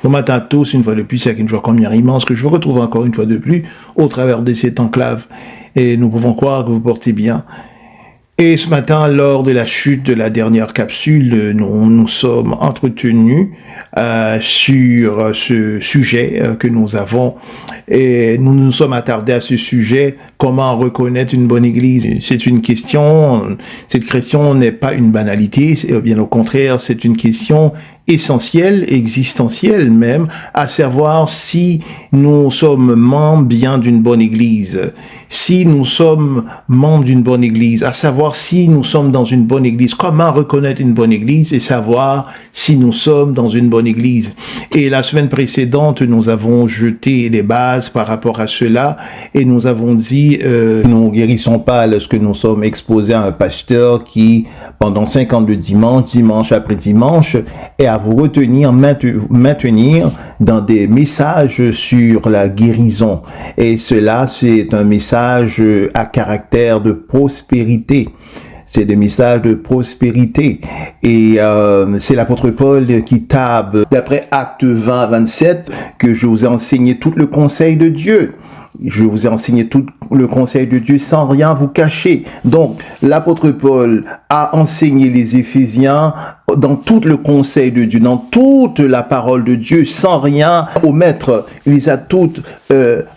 Bon matin à tous, une fois de plus, c'est avec une joie combien immense que je vous retrouve encore une fois de plus au travers de cette enclave. Et nous pouvons croire que vous portez bien. Et ce matin, lors de la chute de la dernière capsule, nous nous sommes entretenus sur ce sujet que nous avons. Et nous nous sommes attardés à ce sujet, comment reconnaître une bonne église. C'est une question, cette question n'est pas une banalité, bien au contraire, c'est une question essentielle, existentielle même, à savoir si nous sommes membres bien d'une bonne église, si nous sommes membres d'une bonne église, à savoir si nous sommes dans une bonne église, comment reconnaître une bonne église et savoir si nous sommes dans une bonne église. Et la semaine précédente, nous avons jeté les bases par rapport à cela et nous avons dit, nous ne guérissons pas lorsque nous sommes exposés à un pasteur qui, pendant 5 ans de dimanche après dimanche, est à vous retenir, maintenir dans des messages sur la guérison. Et cela, c'est un message à caractère de prospérité. C'est des messages de prospérité. Et c'est l'apôtre Paul qui table, d'après Actes 20-27, que je vous ai enseigné tout le conseil de Dieu. Je vous ai enseigné tout le conseil de Dieu sans rien vous cacher. Donc, l'apôtre Paul a enseigné les Éphésiens dans tout le conseil de Dieu, dans toute la parole de Dieu, sans rien omettre. Il les a toutes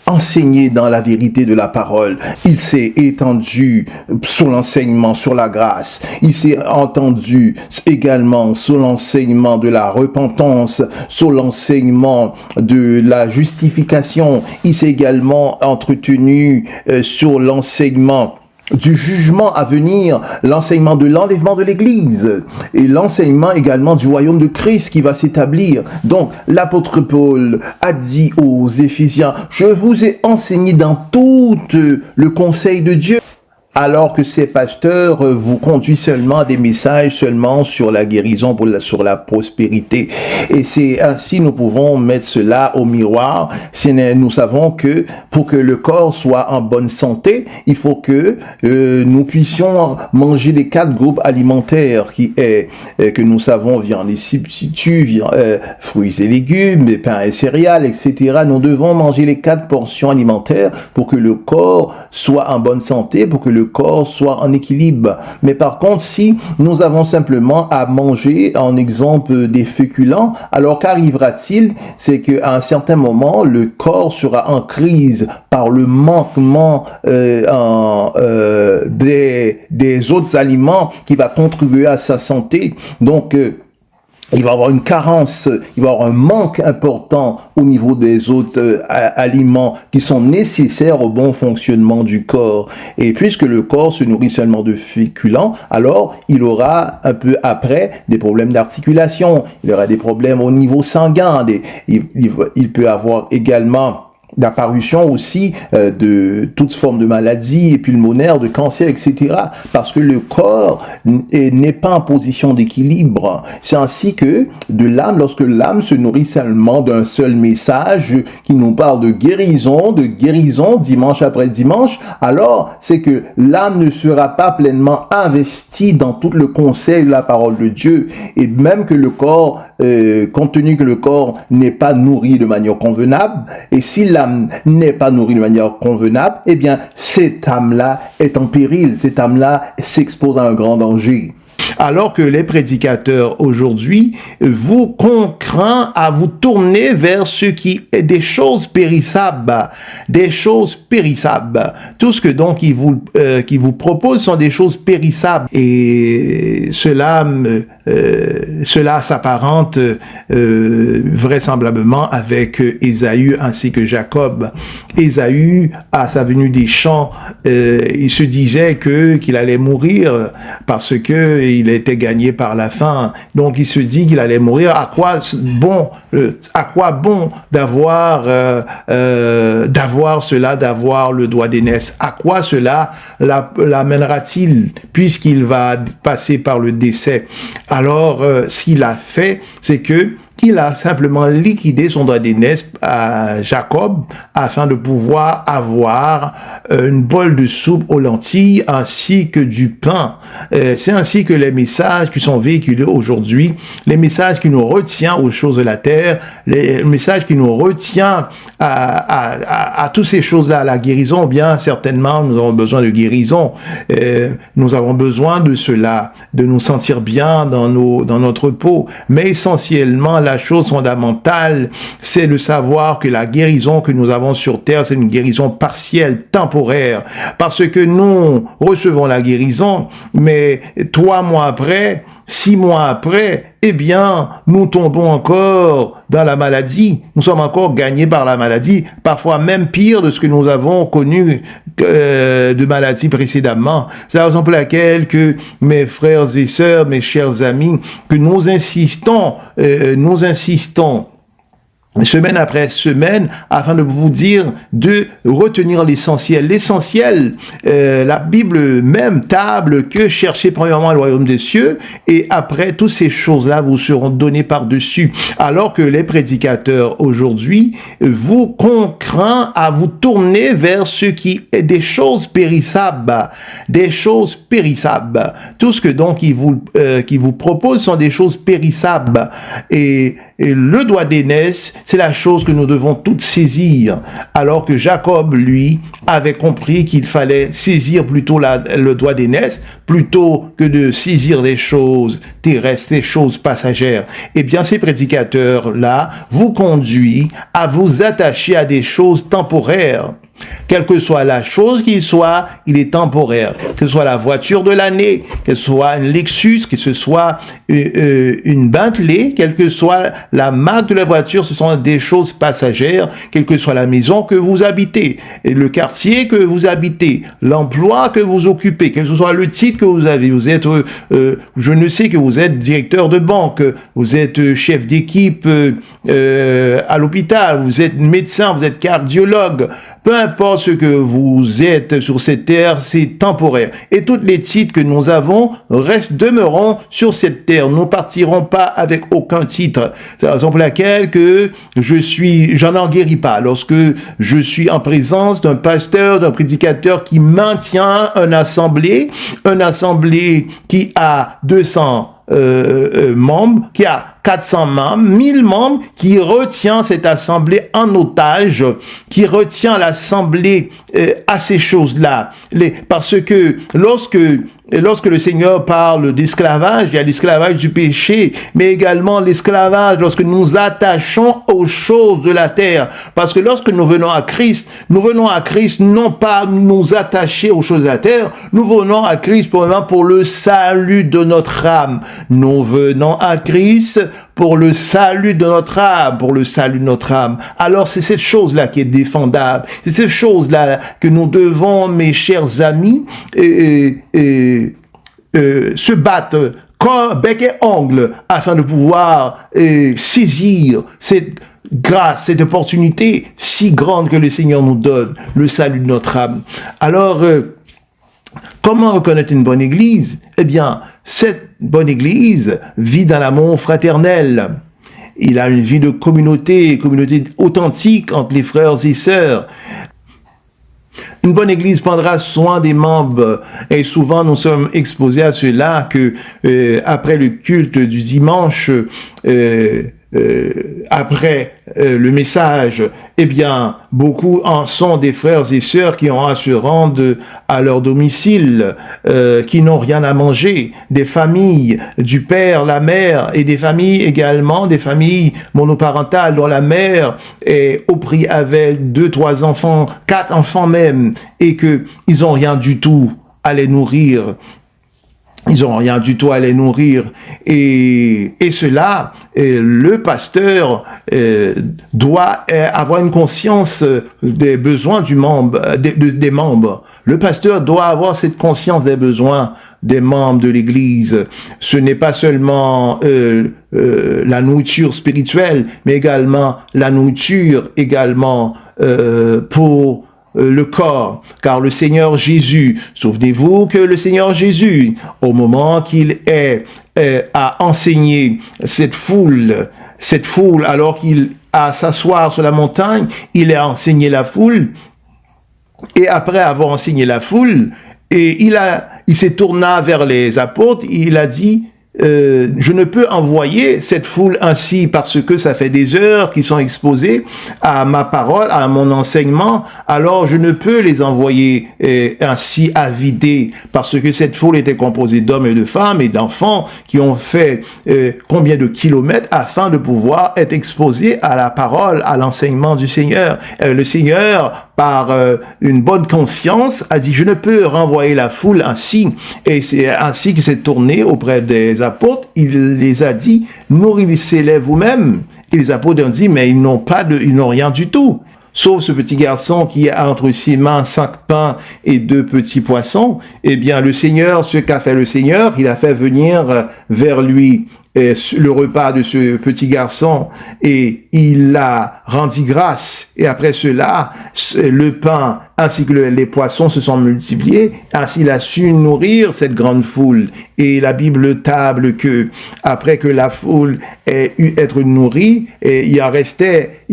enseignées dans la vérité de la parole. Il s'est étendu sur l'enseignement, sur la grâce. Il s'est entendu également sur l'enseignement de la repentance, sur l'enseignement de la justification. Il s'est également entretenu sur l'enseignement du jugement à venir, l'enseignement de l'enlèvement de l'Église et l'enseignement également du royaume de Christ qui va s'établir. Donc, l'apôtre Paul a dit aux Éphésiens, je vous ai enseigné dans tout le conseil de Dieu. Alors que ces pasteurs vous conduisent seulement à des messages seulement sur la guérison, sur la prospérité. Et c'est ainsi nous pouvons mettre cela au miroir. Nous savons que pour que le corps soit en bonne santé, il faut que nous puissions manger les 4 groupes alimentaires que nous savons, viande et substituts, fruits et légumes, pain et céréales, etc. Nous devons manger les 4 portions alimentaires pour que le corps soit en bonne santé, pour que le corps soit en équilibre. Mais par contre, si nous avons simplement à manger, en exemple, des féculents, alors qu'arrivera-t-il? C'est qu'à un certain moment, le corps sera en crise par le manquement des autres aliments qui va contribuer à sa santé. Donc, il va y avoir une carence, il va y avoir un manque important au niveau des autres aliments qui sont nécessaires au bon fonctionnement du corps. Et puisque le corps se nourrit seulement de féculents, alors il aura un peu après des problèmes d'articulation, il aura des problèmes au niveau sanguin, il peut avoir également d'apparition aussi de toutes formes de maladies pulmonaires, de cancer, etc. Parce que le corps n'est pas en position d'équilibre. C'est ainsi que de l'âme, lorsque l'âme se nourrit seulement d'un seul message qui nous parle de guérison dimanche après dimanche, alors c'est que l'âme ne sera pas pleinement investie dans tout le conseil de la parole de Dieu. Et même que le corps, compte tenu que le corps n'est pas nourri de manière convenable, et si l'âme n'est pas nourrie de manière convenable, eh bien, cette âme-là est en péril, cette âme-là s'expose à un grand danger. Alors que les prédicateurs aujourd'hui vous contraignent à vous tourner vers ce qui est des choses périssables, Tout ce que donc ils vous proposent sont des choses périssables et cela s'apparente vraisemblablement avec Ésaü ainsi que Jacob. Ésaü, à sa venue des champs, il se disait qu'il allait mourir parce que il était gagné par la faim. Donc il se dit qu'il allait mourir. À quoi bon d'avoir cela, d'avoir le doigt d'aînesse? À quoi cela l'amènera-t-il puisqu'il va passer par le décès? Alors ce qu'il a fait, c'est que il a simplement liquidé son droit d'aînesse à Jacob afin de pouvoir avoir une bol de soupe aux lentilles ainsi que du pain. C'est ainsi que les messages qui sont véhiculés aujourd'hui, les messages qui nous retiennent aux choses de la terre, les messages qui nous retiennent à toutes ces choses-là, la guérison, bien certainement, nous avons besoin de guérison. Nous avons besoin de cela, de nous sentir bien dans notre peau. Mais essentiellement, la chose fondamentale, c'est de savoir que la guérison que nous avons sur terre, c'est une guérison partielle, temporaire. Parce que nous recevons la guérison, mais 3 mois après, 6 mois après, eh bien, nous tombons encore dans la maladie. Nous sommes encore gagnés par la maladie, parfois même pire de ce que nous avons connu de maladie précédemment. C'est la raison pour laquelle que mes frères et sœurs, mes chers amis, que nous insistons semaine après semaine, afin de vous dire de retenir l'essentiel. L'essentiel, la Bible même table que cherchez premièrement le royaume des cieux, et après, toutes ces choses-là vous seront données par-dessus. Alors que les prédicateurs aujourd'hui vous contraignent à vous tourner vers ce qui est des choses périssables. Des choses périssables. Tout ce que donc ils vous proposent sont des choses périssables. Et le droit d'aînesse, c'est la chose que nous devons toutes saisir, alors que Jacob, lui, avait compris qu'il fallait saisir plutôt le droit d'aînesse, plutôt que de saisir les choses terrestres, les choses passagères. Eh bien, ces prédicateurs-là vous conduisent à vous attacher à des choses temporaires. Quelle que soit la chose qu'il soit, il est temporaire. Que ce soit la voiture de l'année, que ce soit une Lexus, que ce soit une Bentley, quelle que soit la marque de la voiture, ce sont des choses passagères, quelle que soit la maison que vous habitez, et le quartier que vous habitez, l'emploi que vous occupez, quel que soit le titre que vous avez. Vous êtes, je ne sais que vous êtes directeur de banque, vous êtes chef d'équipe à l'hôpital, vous êtes médecin, vous êtes cardiologue, peu importe ce que vous êtes sur cette terre, c'est temporaire. Et tous les titres que nous avons demeureront sur cette terre. Nous ne partirons pas avec aucun titre. C'est la raison pour laquelle que j'en en guéris pas. Lorsque je suis en présence d'un pasteur, d'un prédicateur qui maintient une assemblée qui a 200 membres, qui a 400 membres, 1000 membres, qui retient cette assemblée en otage, qui retient l'assemblée à ces choses-là. Parce que lorsque le Seigneur parle d'esclavage, il y a l'esclavage du péché, mais également l'esclavage lorsque nous attachons aux choses de la terre. Parce que lorsque nous venons à Christ non pas nous attacher aux choses de la terre, nous venons à Christ pour le salut de notre âme. Nous venons à Christ pour le salut de notre âme, Alors c'est cette chose-là qui est défendable. C'est cette chose-là que nous devons, mes chers amis, se battre bec et ongle afin de pouvoir saisir cette grâce, cette opportunité si grande que le Seigneur nous donne, le salut de notre âme. Alors, comment reconnaître une bonne église? Eh bien, cette bonne église vit dans l'amour fraternel. Il a une vie de communauté authentique entre les frères et sœurs. Une bonne église prendra soin des membres et souvent nous sommes exposés à cela que après le culte du dimanche, après le message, eh bien, beaucoup en sont des frères et sœurs qui ont à se rendre à leur domicile, qui n'ont rien à manger, des familles du père, la mère, et des familles également, des familles monoparentales dont la mère est au prix avec 2, 3 enfants, 4 enfants même, et que ils ont rien du tout à les nourrir. Ils n'ont rien du tout à les nourrir. Et cela, le pasteur doit avoir une conscience des besoins des membres. Le pasteur doit avoir cette conscience des besoins des membres de l'Église. Ce n'est pas seulement la nourriture spirituelle, mais également la nourriture pour le corps, car le Seigneur Jésus, souvenez-vous que le Seigneur Jésus, au moment qu'il a enseigné cette foule, alors qu'il a s'asseoir sur la montagne, il a enseigné la foule, et après avoir enseigné la foule, et il s'est tourné vers les apôtres, il a dit, je ne peux envoyer cette foule ainsi parce que ça fait des heures qu'ils sont exposés à ma parole, à mon enseignement, alors je ne peux les envoyer ainsi avidés parce que cette foule était composée d'hommes et de femmes et d'enfants qui ont fait combien de kilomètres afin de pouvoir être exposés à la parole, à l'enseignement du Seigneur. Le Seigneur, par une bonne conscience, a dit, je ne peux renvoyer la foule ainsi. Et c'est ainsi qu'il s'est tourné auprès des apôtres. Il les a dit, nourrissez-les vous-même. Et les apôtres ont dit, mais ils n'ont rien du tout. Sauf ce petit garçon qui a entre ses mains 5 pains et 2 petits poissons. Eh bien, le Seigneur, ce qu'a fait le Seigneur, il a fait venir vers lui le repas de ce petit garçon et il a rendu grâce. Et après cela, le pain ainsi que les poissons se sont multipliés. Ainsi, il a su nourrir cette grande foule. Et la Bible table que après que la foule ait eu être nourrie, il restait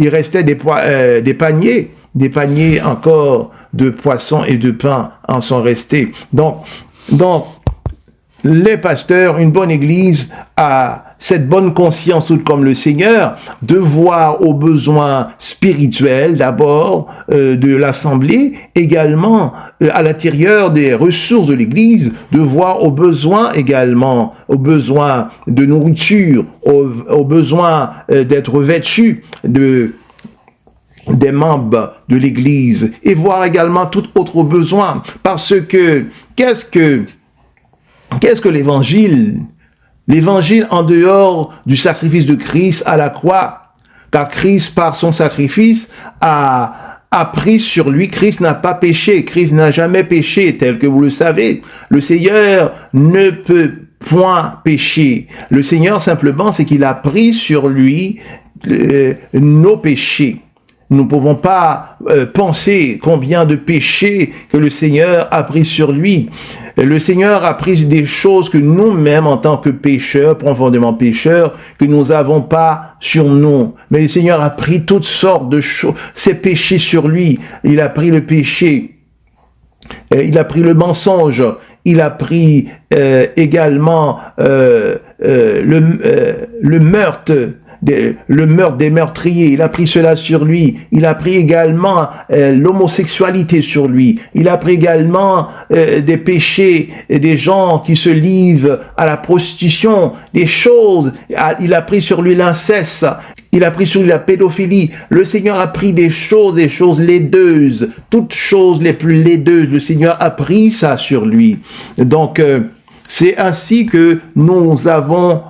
des paniers encore de poissons et de pain en sont restés. Donc, les pasteurs, une bonne église a cette bonne conscience, tout comme le Seigneur, de voir aux besoins spirituels d'abord de l'assemblée, également à l'intérieur des ressources de l'église, de voir aux besoins également, aux besoins de nourriture, aux besoins d'être vêtus des membres de l'église, et voir également tout autre besoin, parce que qu'est-ce que l'évangile? L'évangile en dehors du sacrifice de Christ à la croix, car Christ par son sacrifice a pris sur lui, Christ n'a pas péché, Christ n'a jamais péché, tel que vous le savez. Le Seigneur ne peut point pécher. Le Seigneur simplement, c'est qu'il a pris sur lui nos péchés. Nous ne pouvons pas penser combien de péchés que le Seigneur a pris sur lui. Le Seigneur a pris des choses que nous-mêmes, en tant que pécheurs, profondément pécheurs, que nous n'avons pas sur nous. Mais le Seigneur a pris toutes sortes de choses, ses péchés sur lui. Il a pris le péché, il a pris le mensonge, il a pris également le meurtre, le meurtre des meurtriers, il a pris cela sur lui. Il a pris également l'homosexualité sur lui. Il a pris également des péchés et des gens qui se livrent à la prostitution, des choses. Il a pris sur lui l'inceste. Il a pris sur lui la pédophilie. Le Seigneur a pris des choses laideuses, toutes choses les plus laideuses. Le Seigneur a pris ça sur lui. Donc, c'est ainsi que nous avons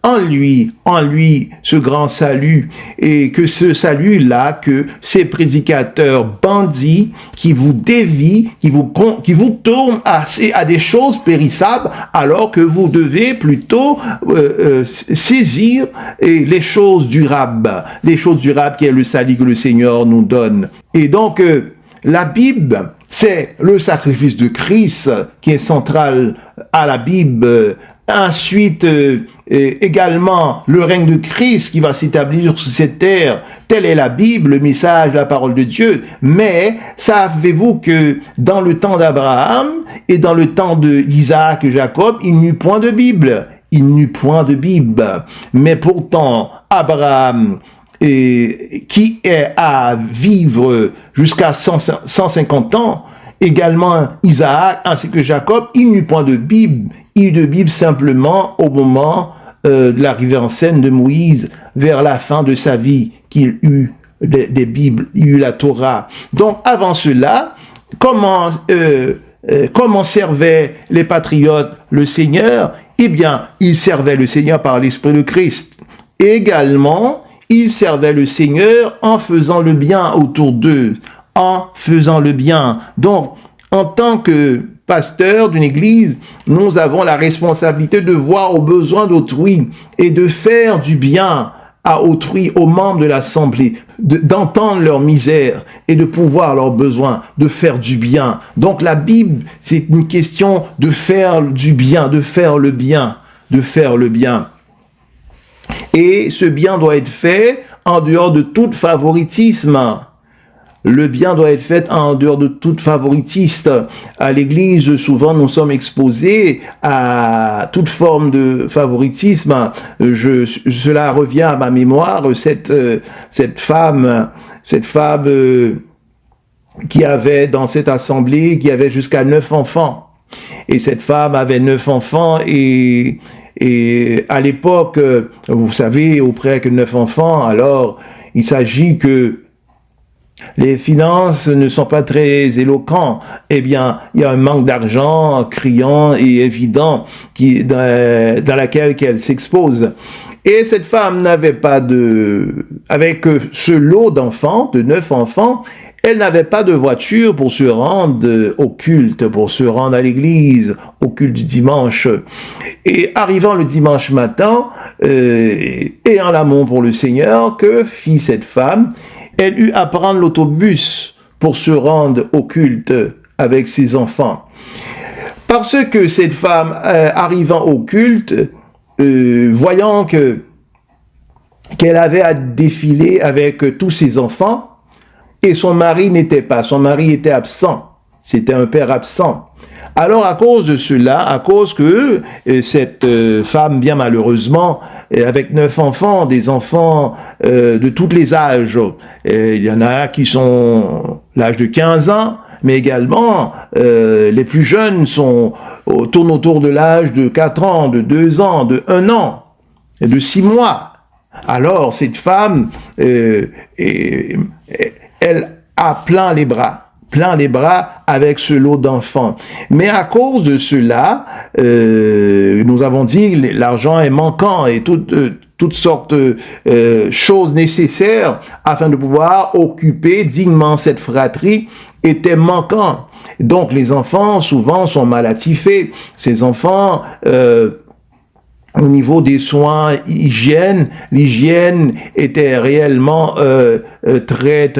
en lui ce grand salut, et que ce salut-là, que ces prédicateurs bandits qui vous dévient, qui vous tournent à des choses périssables, alors que vous devez plutôt saisir les choses durables qui est le salut que le Seigneur nous donne. Et donc, la Bible, c'est le sacrifice de Christ qui est central à la Bible. Ensuite, également, le règne de Christ qui va s'établir sur cette terre. Telle est la Bible, le message, la parole de Dieu. Mais, savez-vous que dans le temps d'Abraham et dans le temps d'Isaac et Jacob, il n'y eut point de Bible. Mais pourtant, Abraham, qui est à vivre jusqu'à 150 ans, également Isaac ainsi que Jacob, il n'y eut point de Bible. Il y eut de Bible simplement au moment de l'arrivée en scène de Moïse, vers la fin de sa vie, qu'il eut des Bibles, il y eut la Torah. Donc avant cela, comment servaient les patriotes le Seigneur? Eh bien, ils servaient le Seigneur par l'Esprit de Christ. Également, ils servaient le Seigneur en faisant le bien autour d'eux, Donc, en tant que pasteur d'une église, nous avons la responsabilité de voir aux besoins d'autrui et de faire du bien à autrui, aux membres de l'Assemblée, d'entendre leur misère et de pouvoir leurs besoins, de faire du bien. Donc la Bible, c'est une question de faire du bien, de faire le bien, de faire le bien. Et ce bien doit être fait en dehors de tout favoritisme. Le bien doit être fait en dehors de tout favoritiste. À l'Église, souvent, nous sommes exposés à toute forme de favoritisme. Cela revient à ma mémoire, cette femme qui avait dans cette assemblée, qui avait jusqu'à 9 enfants. Et cette femme avait 9 enfants et à l'époque, vous savez, auprès que 9 enfants, alors il s'agit que les finances ne sont pas très éloquents. Eh bien, il y a un manque d'argent criant et évident dans laquelle elle s'expose. Et cette femme n'avait pas avec ce lot d'enfants, de 9 enfants, elle n'avait pas de voiture pour se rendre au culte, pour se rendre à l'église, au culte du dimanche. Et arrivant le dimanche matin, ayant l'amour pour le Seigneur, que fit cette femme? Elle eut à prendre l'autobus pour se rendre au culte avec ses enfants. Parce que cette femme, arrivant au culte, voyant qu'elle avait à défiler avec tous ses enfants, et son mari n'était pas, son mari était absent, c'était un père absent. Alors à cause de cela, à cause que cette femme, bien malheureusement, avec 9 enfants, des enfants de tous les âges, il y en a qui sont l'âge de 15 ans, mais également les plus jeunes tournent autour de l'âge de 4 ans, de 2 ans, de 1 an, et de 6 mois. Alors cette femme, elle a plein les bras avec ce lot d'enfants. Mais à cause de cela, nous avons dit l'argent est manquant et toutes sortes de choses nécessaires afin de pouvoir occuper dignement cette fratrie étaient manquants. Donc les enfants souvent sont mal attifés. Ces enfants au niveau des soins, l'hygiène était réellement très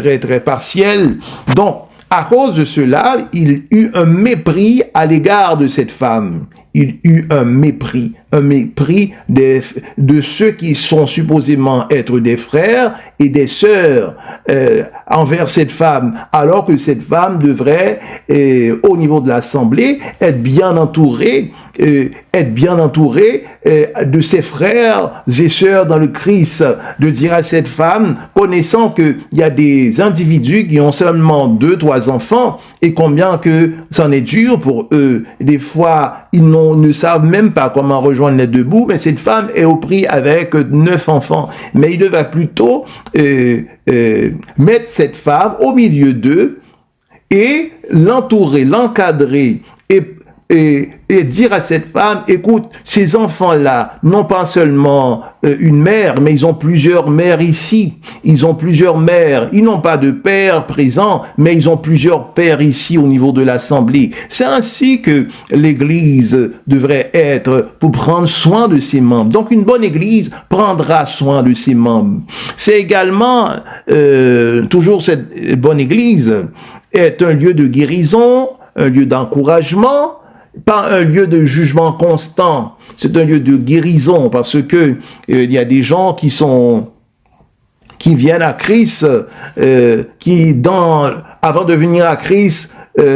partielle. Donc, à cause de cela, il eut un mépris à l'égard de cette femme. Il eut un mépris de ceux qui sont supposément être des frères et des sœurs envers cette femme, alors que cette femme devrait, au niveau de l'Assemblée, être bien entourée de ses frères et sœurs dans le Christ, de dire à cette femme, connaissant qu'il y a des individus qui ont seulement 2-3 enfants, et combien que c'en est dur pour eux. Des fois, ils ne savent même pas comment rejoindre les deux bouts, mais cette femme est au prix avec 9 enfants. Mais il devait plutôt mettre cette femme au milieu d'eux et l'entourer, l'encadrer, et dire à cette femme, écoute, ces enfants-là n'ont pas seulement une mère, mais ils ont plusieurs mères ici. Ils ont plusieurs mères. Ils n'ont pas de père présent, mais ils ont plusieurs pères ici au niveau de l'Assemblée. C'est ainsi que l'Église devrait être pour prendre soin de ses membres. Donc une bonne Église prendra soin de ses membres. C'est également, toujours cette bonne Église est un lieu de guérison, un lieu d'encouragement, pas un lieu de jugement constant, c'est un lieu de guérison, parce que il y a des gens qui viennent à Christ, avant de venir à Christ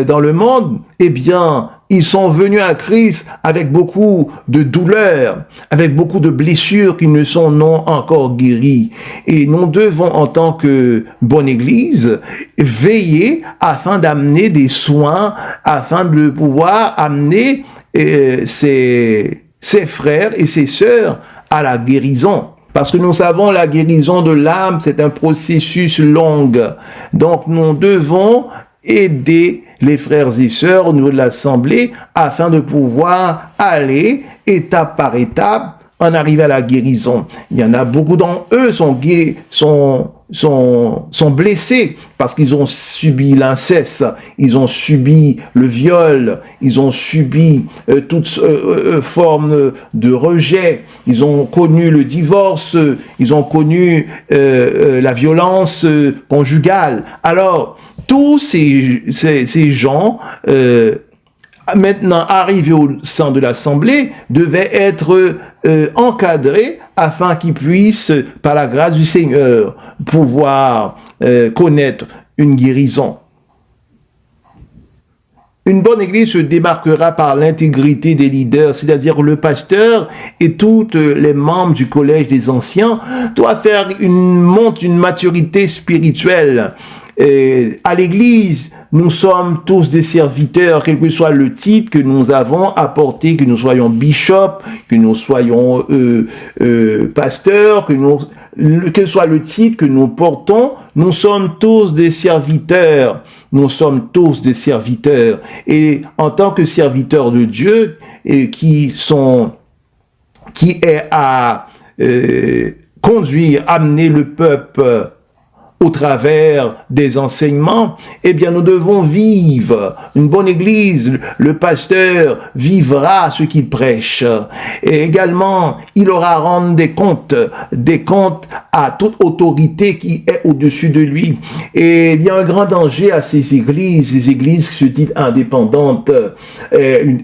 dans le monde, eh bien, ils sont venus à Christ avec beaucoup de douleurs, avec beaucoup de blessures qui ne sont non encore guéries. Et nous devons, en tant que bonne Église, veiller afin d'amener des soins, afin de pouvoir amener ses frères et ses sœurs à la guérison. Parce que nous savons la guérison de l'âme, c'est un processus long. Donc nous devons aider les frères et sœurs au niveau de l'Assemblée afin de pouvoir aller étape par étape en arriver à la guérison. Il y en a beaucoup d'entre eux sont sont blessés parce qu'ils ont subi l'inceste, ils ont subi le viol, ils ont subi toute forme de rejet, ils ont connu le divorce, ils ont connu la violence conjugale. Alors, tous ces gens maintenant arrivés au sein de l'Assemblée, devaient être encadrés afin qu'ils puissent, par la grâce du Seigneur, pouvoir connaître une guérison. Une bonne église se démarquera par l'intégrité des leaders, c'est-à-dire le pasteur et tous les membres du collège des anciens doivent faire une maturité spirituelle. À l'église, nous sommes tous des serviteurs, quel que soit le titre que nous avons apporté, que nous soyons bishop, que nous soyons pasteurs, que soit le titre que nous portons, nous sommes tous des serviteurs. Nous sommes tous des serviteurs. Et en tant que serviteurs de Dieu, qui est à conduire, amener le peuple au travers des enseignements, eh bien, nous devons vivre. Une bonne église, le pasteur vivra ce qu'il prêche. Et également, il aura à rendre des comptes à toute autorité qui est au-dessus de lui. Et il y a un grand danger à ces églises qui se disent indépendantes.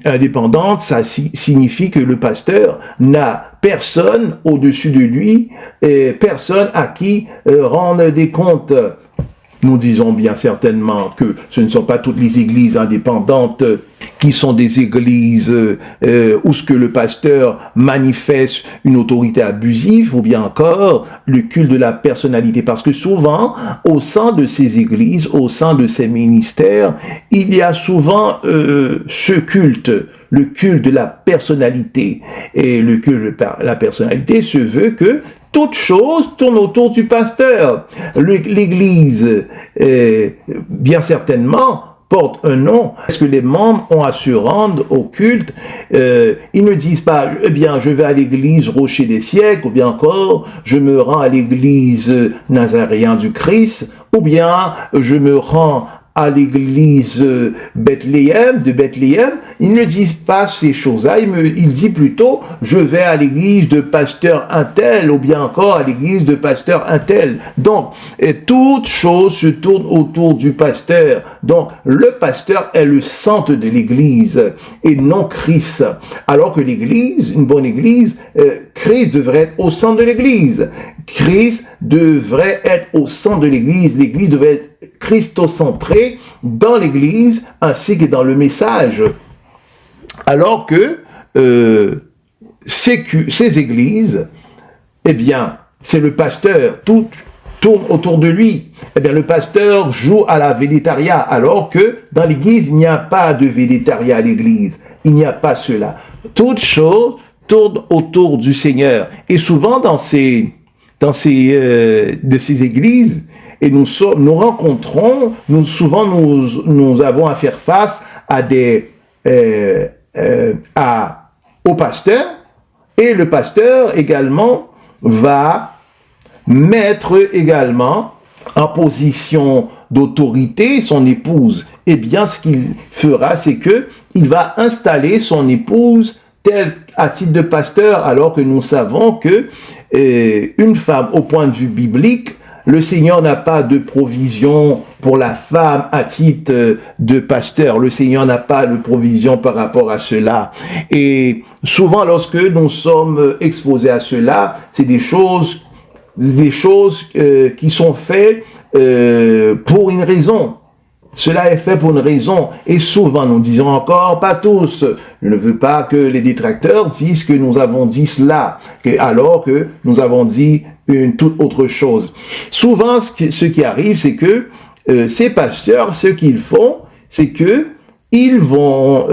Indépendante, ça signifie que le pasteur n'a personne au-dessus de lui, personne à qui rendre des comptes. Nous disons bien certainement que ce ne sont pas toutes les églises indépendantes qui sont des églises où ce que le pasteur manifeste une autorité abusive, ou bien encore le culte de la personnalité. Parce que souvent, au sein de ces églises, au sein de ces ministères, il y a souvent ce culte, le culte de la personnalité. Et le culte de la personnalité se veut que toute chose tourne autour du pasteur. L'Église, bien certainement, porte un nom. Est-ce que les membres ont à se rendre au culte? Ils ne disent pas, eh bien, je vais à l'église Rocher des siècles, ou bien encore, je me rends à l'église Nazaréen du Christ, ou bien, je me rends à l'église de Bethléem. Ils ne disent pas ces choses-là, ils disent plutôt, je vais à l'église de pasteur un tel, ou bien encore à l'église de pasteur un tel. Donc, toute chose se tourne autour du pasteur. Donc, le pasteur est le centre de l'église, et non Christ. Alors que l'église, une bonne église, Christ devrait être au centre de l'église. Christ devrait être au centre de l'église. L'église devrait être christocentrée dans l'église ainsi que dans le message. Alors que ces églises, eh bien, c'est le pasteur, tout tourne autour de lui. Eh bien, le pasteur joue à la végétariat, alors que dans l'église, il n'y a pas de végétariat à l'église. Il n'y a pas cela. Toute chose tourne autour du Seigneur. Et souvent, dans ces églises, et nous rencontrons, nous avons à faire face à au pasteur, et le pasteur également va mettre également en position d'autorité son épouse. Eh bien, ce qu'il fera, c'est que il va installer son épouse telle à titre de pasteur, alors que nous savons que une femme, au point de vue biblique, le Seigneur n'a pas de provision pour la femme à titre de pasteur. Le Seigneur n'a pas de provision par rapport à cela. Et souvent, lorsque nous sommes exposés à cela, c'est des choses qui sont faites pour une raison. Cela est fait pour une raison. Et souvent, nous disons encore, pas tous. Je ne veux pas que les détracteurs disent que nous avons dit cela, alors que nous avons dit une toute autre chose. Souvent, ce qui arrive, c'est que ces pasteurs, ce qu'ils font, c'est que ils vont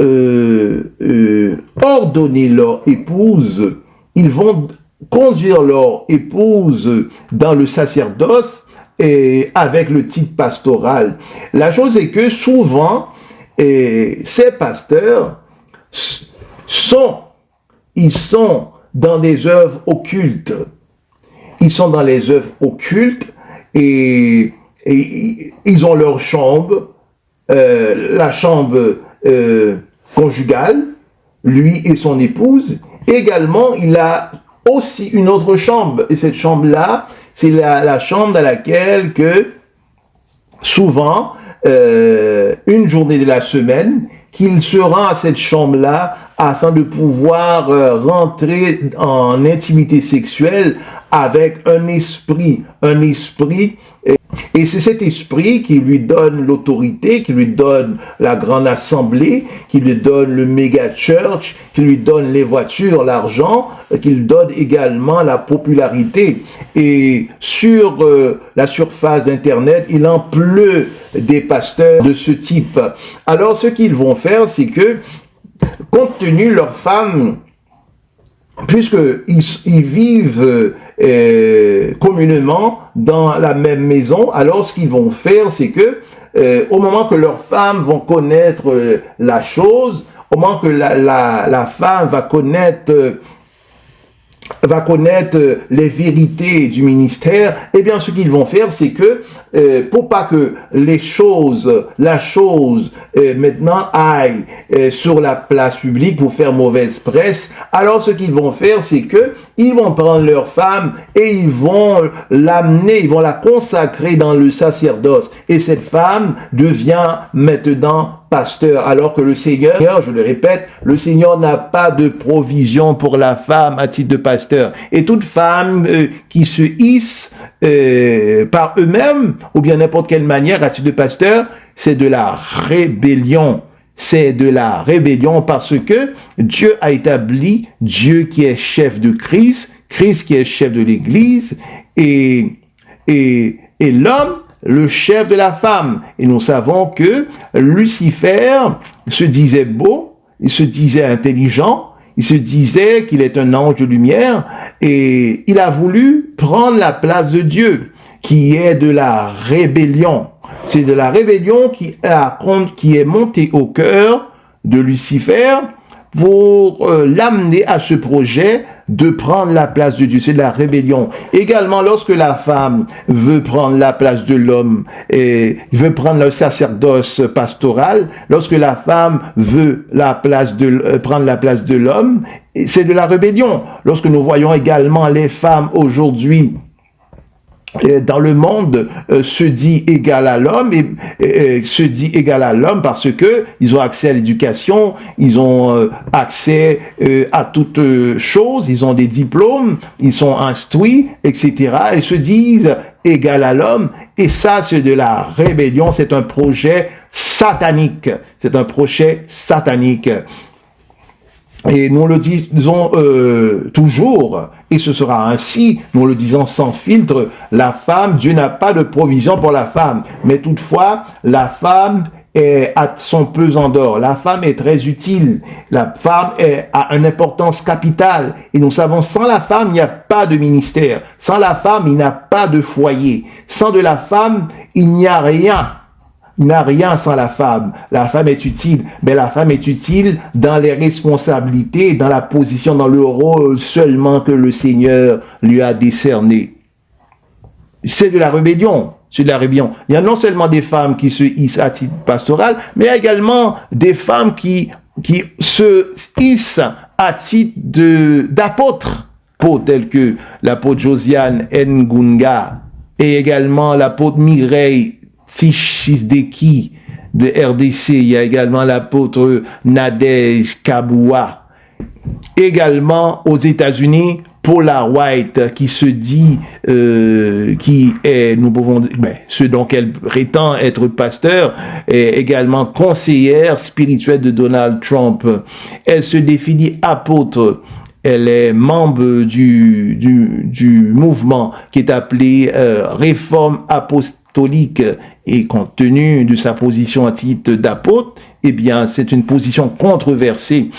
ordonner leur épouse, ils vont conduire leur épouse dans le sacerdoce, et avec le titre pastoral. La chose est que souvent, ces pasteurs sont dans des œuvres occultes. Ils sont dans les œuvres occultes et ils ont leur chambre, la chambre conjugale, lui et son épouse. Également, il a aussi une autre chambre, et cette chambre-là, c'est la chambre dans laquelle que souvent, une journée de la semaine, qu'il se rend à cette chambre-là afin de pouvoir rentrer en intimité sexuelle avec un esprit, et c'est cet esprit qui lui donne l'autorité, qui lui donne la grande assemblée, qui lui donne le méga church, qui lui donne les voitures, l'argent, qui lui donne également la popularité. Et sur la surface d'Internet, il en pleut des pasteurs de ce type. Alors ce qu'ils vont faire, c'est que, compte tenu de leurs femmes, puisqu'ils vivent communément dans la même maison, alors ce qu'ils vont faire, c'est que au moment que leurs femmes vont connaître la chose, au moment que la femme va connaître les vérités du ministère, eh bien ce qu'ils vont faire, c'est que pour pas que la chose maintenant aille sur la place publique pour faire mauvaise presse, alors ce qu'ils vont faire, c'est que ils vont prendre leur femme et ils vont l'amener, ils vont la consacrer dans le sacerdoce, et cette femme devient maintenant pasteur, alors que le Seigneur, je le répète, le Seigneur n'a pas de provision pour la femme à titre de pasteur. Et toute femme qui se hisse par eux-mêmes, ou bien n'importe quelle manière à titre de pasteur, c'est de la rébellion. C'est de la rébellion parce que Dieu a établi, Dieu qui est chef de Christ, Christ qui est chef de l'Église, et l'homme, le chef de la femme. Et nous savons que Lucifer se disait beau, il se disait intelligent, il se disait qu'il est un ange de lumière, et il a voulu prendre la place de Dieu, qui est de la rébellion. C'est de la rébellion qui est montée au cœur de Lucifer pour l'amener à ce projet de prendre la place de Dieu. C'est de la rébellion. Également, lorsque la femme veut prendre la place de l'homme et veut prendre le sacerdoce pastoral, lorsque la femme veut prendre la place de l'homme, c'est de la rébellion. Lorsque nous voyons également les femmes aujourd'hui dans le monde se dit égal à l'homme, et se dit égal à l'homme parce que ils ont accès à l'éducation, ils ont accès à toutes choses, ils ont des diplômes, ils sont instruits, etc. Ils se disent égal à l'homme, et ça c'est de la rébellion, c'est un projet satanique, c'est un projet satanique. Et nous le disons toujours, et ce sera ainsi, nous le disons sans filtre, la femme, Dieu n'a pas de provision pour la femme, mais toutefois, la femme a son pesant d'or, la femme est très utile, la femme a une importance capitale, et nous savons, sans la femme, il n'y a pas de ministère, sans la femme, il n'y a pas de foyer, sans de la femme, il n'y a rien. Il n'a rien sans la femme. La femme est utile, mais la femme est utile dans les responsabilités, dans la position, dans le rôle seulement que le Seigneur lui a décerné. C'est de la rébellion. C'est de la rébellion. Il y a non seulement des femmes qui se hissent à titre pastoral, mais il y a également des femmes qui se hissent à titre d'apôtres, tels que l'apôtre Josiane Ngunga et également l'apôtre Mireille Tshisekedi de RDC. Il y a également l'apôtre Nadège Kaboua. Également aux États-Unis, Paula White, qui se dit, qui est, nous pouvons dire, ce dont elle prétend être pasteur, est également conseillère spirituelle de Donald Trump. Elle se définit apôtre. Elle est membre du mouvement qui est appelé Réforme apostolique, et compte tenu de sa position à titre d'apôtre, eh bien, c'est une position controversée.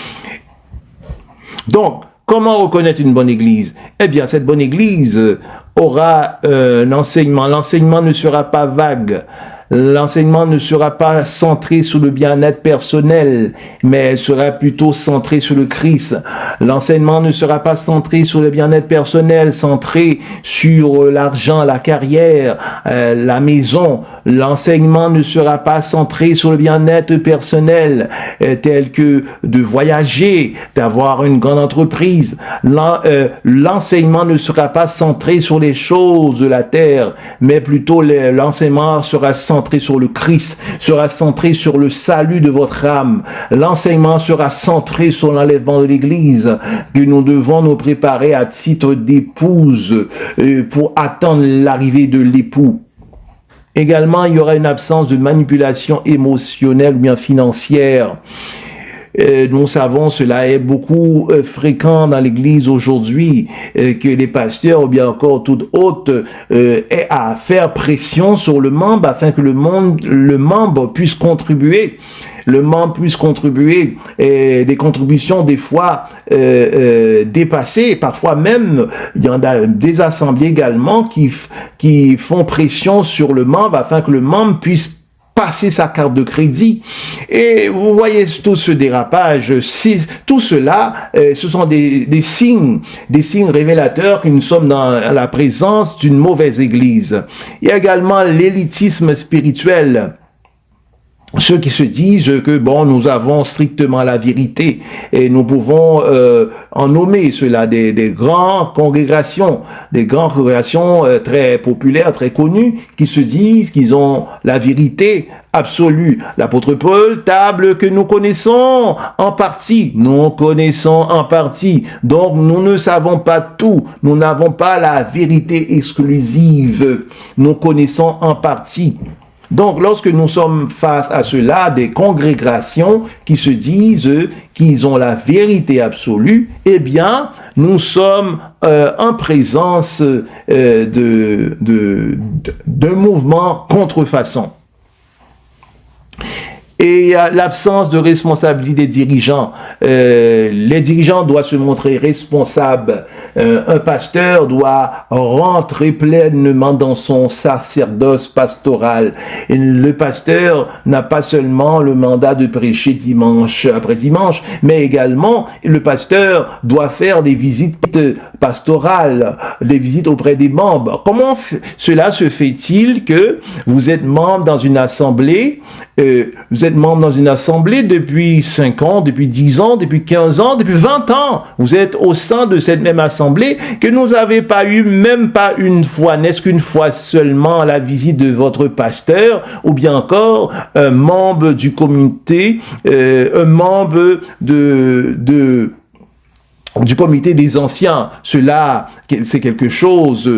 Donc, comment reconnaître une bonne église? Eh bien, cette bonne église aura un enseignement. L'enseignement ne sera pas vague. L'enseignement ne sera pas centré sur le bien-être personnel, mais elle sera plutôt centrée sur le Christ. L'enseignement ne sera pas centré sur le bien-être personnel, centré sur l'argent, la carrière, la maison. L'enseignement ne sera pas centré sur le bien-être personnel, tel que de voyager, d'avoir une grande entreprise. L'enseignement ne sera pas centré sur les choses de la terre, mais plutôt l'enseignement sera centré sur le Christ, sera centré sur le salut de votre âme. L'enseignement sera centré sur l'enlèvement de l'Église, que nous devons nous préparer à titre d'épouse pour attendre l'arrivée de l'époux. Également, il y aura une absence de manipulation émotionnelle ou bien financière. Nous savons, cela est beaucoup fréquent dans l'Église aujourd'hui, que les pasteurs ou bien encore toute autre aient à faire pression sur le membre afin que le membre puisse contribuer. Le membre puisse contribuer, des contributions des fois dépassées, parfois même il y en a des assemblées également qui font pression sur le membre afin que le membre puisse passer sa carte de crédit. Et vous voyez tout ce dérapage, tout cela, ce sont des signes révélateurs que nous sommes dans la présence d'une mauvaise église. Il y a également l'élitisme spirituel. Ceux qui se disent que bon, nous avons strictement la vérité et nous pouvons en nommer cela des grandes congrégations, très populaires, très connues, qui se disent qu'ils ont la vérité absolue. L'apôtre Paul table que nous connaissons en partie. Nous connaissons en partie. Donc nous ne savons pas tout. Nous n'avons pas la vérité exclusive. Nous connaissons en partie. Donc, lorsque nous sommes face à cela, des congrégations qui se disent qu'ils ont la vérité absolue, eh bien, nous sommes en présence d'un mouvement contrefaçon. Et l'absence de responsabilité des dirigeants. Les dirigeants doivent se montrer responsables. Un pasteur doit rentrer pleinement dans son sacerdoce pastoral. Et le pasteur n'a pas seulement le mandat de prêcher dimanche après dimanche, mais également le pasteur doit faire des visites pastorales, des visites auprès des membres. Comment cela se fait-il que vous êtes membre dans une assemblée, vous êtes membre dans une assemblée depuis 5 ans, depuis 10 ans, depuis 15 ans, depuis 20 ans. Vous êtes au sein de cette même assemblée que vous n'avez pas eu même pas une fois, n'est-ce qu'une fois seulement la visite de votre pasteur ou bien encore un membre du comité, un membre du comité des anciens. Cela, c'est quelque chose,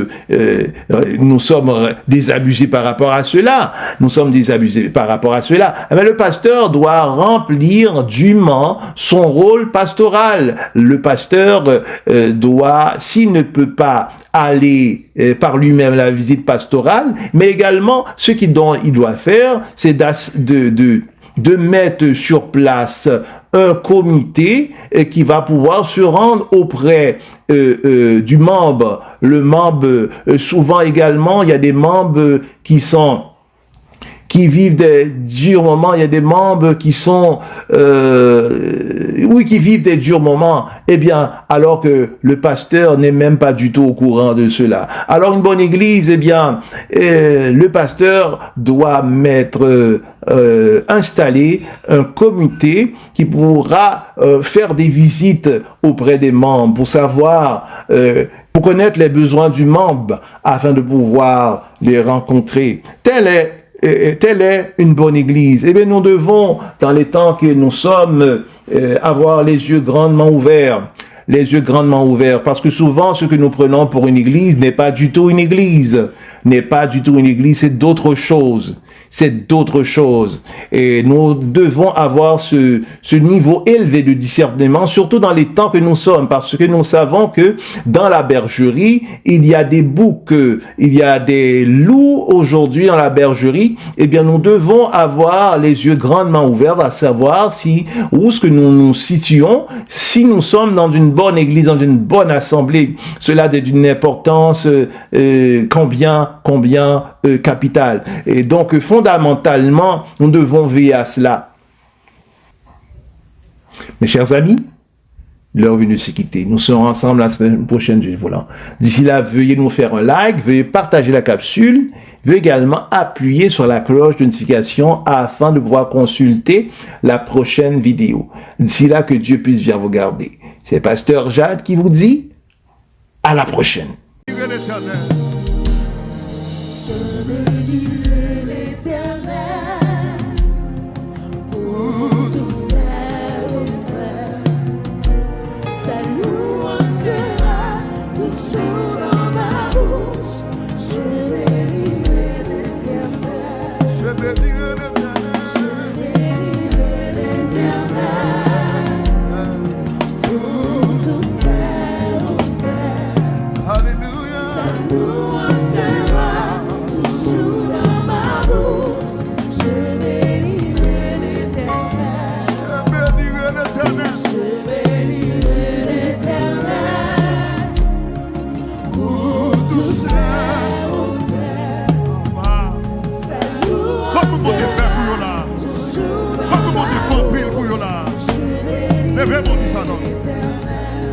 nous sommes désabusés par rapport à cela. Nous sommes désabusés par rapport à cela. Mais le pasteur doit remplir dûment son rôle pastoral. Le pasteur doit, s'il ne peut pas aller par lui-même à la visite pastorale, mais également ce qu'il doit faire, c'est de mettre sur place un comité qui va pouvoir se rendre auprès du membre. Le membre, souvent également, il y a des membres qui vivent des durs moments, il y a des membres qui sont, qui vivent des durs moments, eh bien, alors que le pasteur n'est même pas du tout au courant de cela. Alors, une bonne église, eh bien, le pasteur doit installer un comité qui pourra faire des visites auprès des membres pour savoir, pour connaître les besoins du membre afin de pouvoir les rencontrer. Telle est une bonne église. Eh bien, nous devons, dans les temps que nous sommes, avoir les yeux grandement ouverts. Les yeux grandement ouverts. Parce que souvent, ce que nous prenons pour une église n'est pas du tout une église. N'est pas du tout une église, c'est d'autres choses. C'est d'autres choses. Et nous devons avoir ce niveau élevé de discernement, surtout dans les temps que nous sommes, parce que nous savons que dans la bergerie, il y a des boucs, il y a des loups aujourd'hui dans la bergerie. Eh bien, nous devons avoir les yeux grandement ouverts à savoir où est-ce que nous nous situons, si nous sommes dans une bonne église, dans une bonne assemblée. Cela est d'une importance combien capitale. Et donc, fondamentalement, nous devons veiller à cela. Mes chers amis, l'heure venue de se quitter. Nous serons ensemble la semaine prochaine, Dieu voulant. D'ici là, veuillez nous faire un like, veuillez partager la capsule, veuillez également appuyer sur la cloche de notification afin de pouvoir consulter la prochaine vidéo. D'ici là, que Dieu puisse bien vous garder. C'est Pasteur Jade qui vous dit à la prochaine.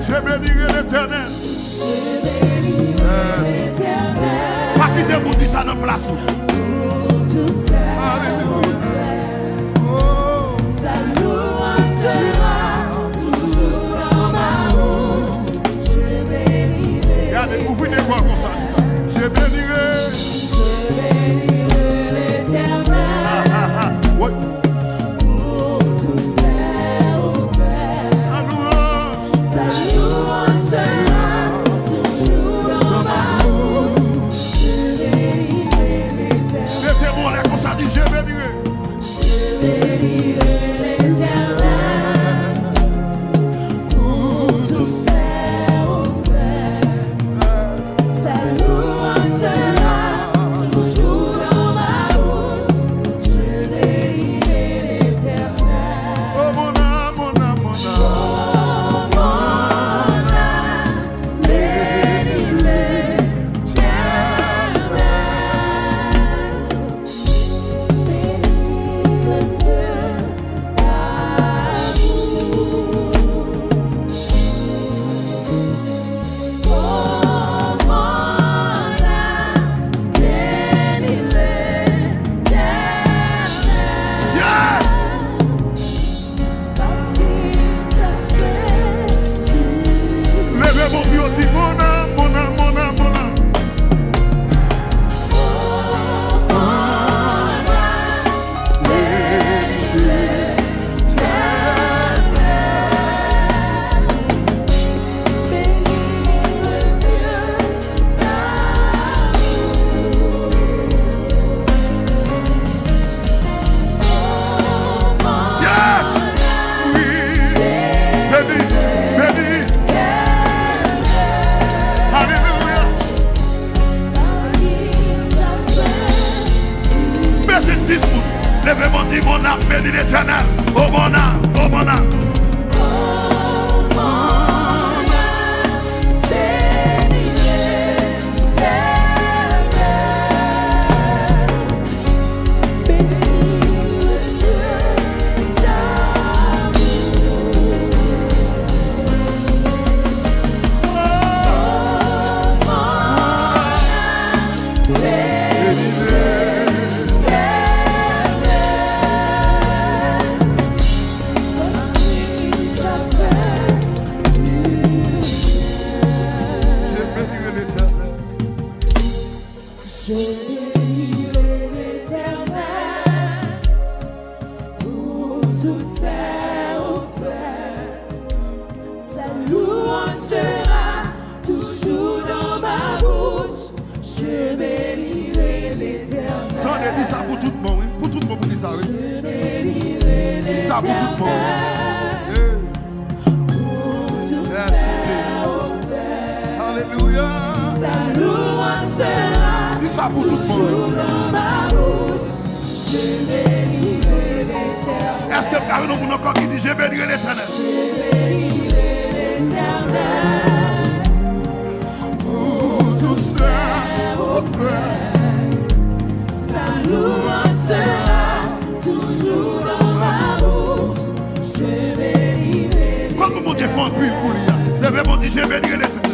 Je bénirai l'Éternel. Pas quitter mon dit ça dans place. Alléluia. Oh, sa louange sera toujours dans ma bouche. Je bénirai. Regardez, ouvrez les voix comme ça. Je bénirai. Je bénirai l'Éternel. Oui. Levez-moi, dis mon âme, bénis l'Éternel. Oh mon âme, oh mon âme. Dis ça pour tout le monde, pour tout le monde, pour dire ça, oui. Dis ça pour tout le monde. Alléluia. Dis ça pour tout le monde. Est-ce que par nous, nous qui dit je bénirai l'Éternel? Pour tout ça, au frère. Sa louange en pile pour lui. Levez mon Dieu, bénir les